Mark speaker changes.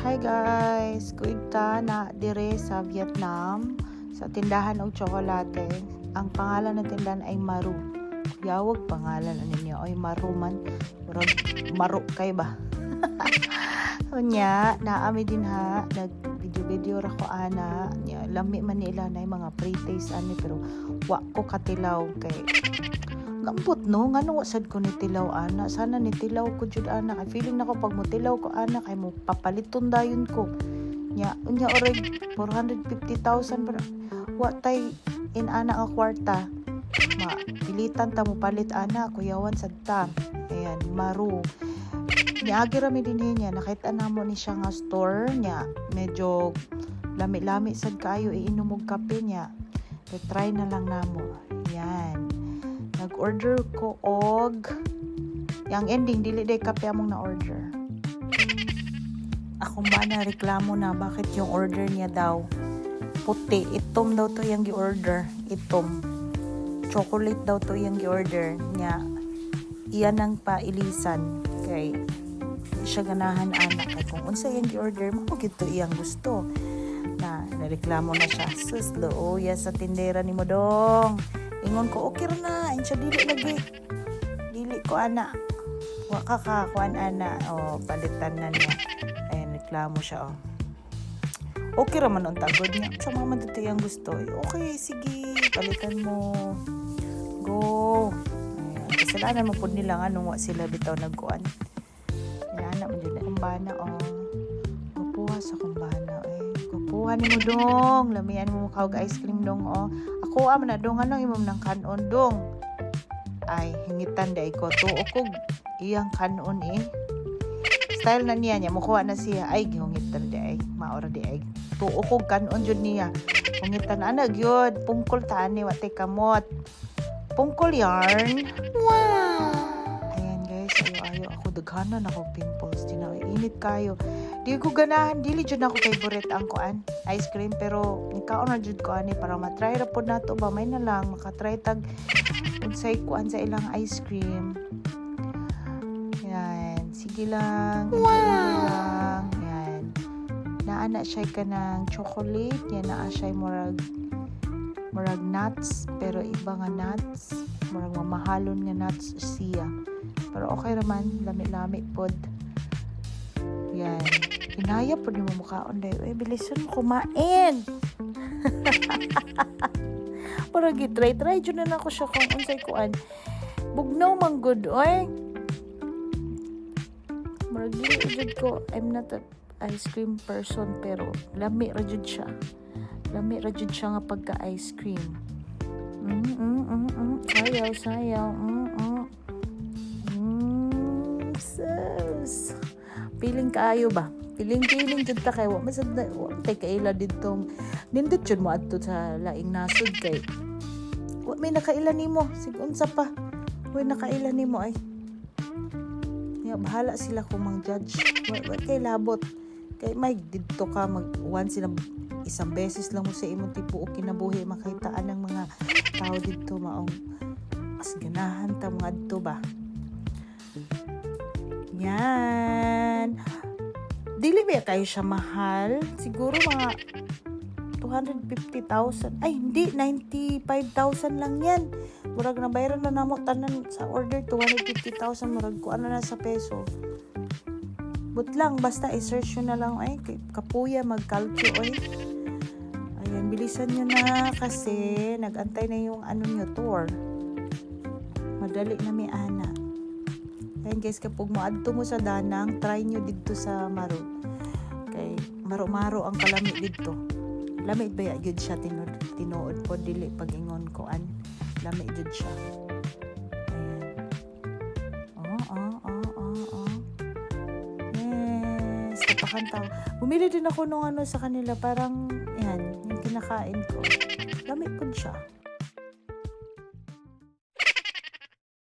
Speaker 1: Hi guys, kuig ta na dire sa Vietnam sa tindahan og tsokolate. Ang pangalan ng tindahan ay Maru. Yawag pangalan ninyo ay Maru man. Murag Maru kay ba? Unya, naami din ha nag video ra ko ana. Nya lami man nila na mga pre-taste ani pero wa ko katilaw kay gambot no ngano sad ko ni tilaw ana sana ni tilaw ko jud ana kay feeling nako pag mo tilaw ko ana kay mo papaliton dayon ko nya unya oreg 450,000 pero wa tay in ana nga kwarta ma pilitan ta mo palit ana kuyawan sad ta ayan Maru niagi ra mi dinhi niya nakita namo ni siya nga store nya medyo lami-lami sad kaayo iinom og kape niya kay try na lang namo yan. Nag-order ko og yang ending dili day kape among na-order. Akong ba na reklamo na bakit yung order niya daw puti, itom daw to yung gi-order, itom. Chocolate daw to yung gi-order niya. Iyan ang pailisan kay siya ganahan anak kay kung unsa yung gi-order mo gito iyang gusto. Na nareklamo na siya. Sus, looya sa tindera ni mo dong. Ingon ko, okay na. Insya dili lagi. Dili ko, ana. Waka ka, kuan, ana. O, palitan na niya. Ayan, reklamo siya, o. Okay raman ang tagod niya. Sa mga madito yung gusto. Okay, sige. Palitan mo. Go. Ayan. Kasalanan mo po nila nga nung sila bitaw nagkuan. Inaanak mo dila. Kumbana, o. Kupuha sa kumbana, kuha ni mo dong lamian mo kaog ice cream dong ako man na dong anong imong nang kanon dong ay hingitan day ko tuo kog iyang kanon style na niya mukuha na siya ay gihungitan day maora day tuo kog kanon jud niya hungitan ana gyud pungkol ta ani wa tay kamot pungkol yarn wow ayan guys ayo ako daghanan ako pimples dinaw init kayo. Di ko ganahan, dili jud ako favorite ang kuan, ice cream pero nikaon na jud ko ani para matry ra pod nato ba may na lang makatry tag unsay kuan sa ilang ice cream. Yan, sige lang. Wow. Yan. Naana siya kanang chocolate, yan naa siya murag nuts pero iba nga nuts, murag mamahalon nga nuts siya. Pero okay raman, lami-lami pod. Yan. Inaya po di mo mukhaon dayo. Bilisan mo kumain. Para gitry dyan na ako siya kung unsay kuan. Bugnaw man good, oy. Maragi jud ko. I'm not a ice cream person pero lami ra jud siya. Lami ra jud siya nga pagka ice cream. Sayaw. Sus. Feeling kaayo ba? Piling jud ta kay wa masad na tay kaila didtong nindot jud mo adto sa laing nasod kay wa may nakaila nimo sig unsa pa way nakaila nimo ay ya bahala sila kung mang-judge wa kay labot kay may didto ka mag once na isang beses lang mo sa imong tipo o kinabuhi makahitaan ng mga tao didto maong as ganahan ta mga adto ba yan. Dili ba kayo siya mahal? Siguro mga 250,000. Ay, hindi. 95,000 lang yan. Murag na bayaran na namo tanan sa order. 250,000. Murag ko ano na sa peso. But lang, basta i-search nyo na lang. Ay, kapuya, mag-calcio. Ay. Ayan, bilisan nyo na kasi nag-antay na yung ano nyo, tour. Madali na may ana. Ayan guys, kapag moadto mo sa danang, try nyo dito sa Maru. Kay maro-maro ang kalami dito. Lamig ba yun siya tinuod po dili pag ingon ko an. Lamig jud siya. Ayan. Yes, kapakantaw. Bumili din ako nung ano sa kanila, parang yan, yung kinakain ko. Lamig po siya.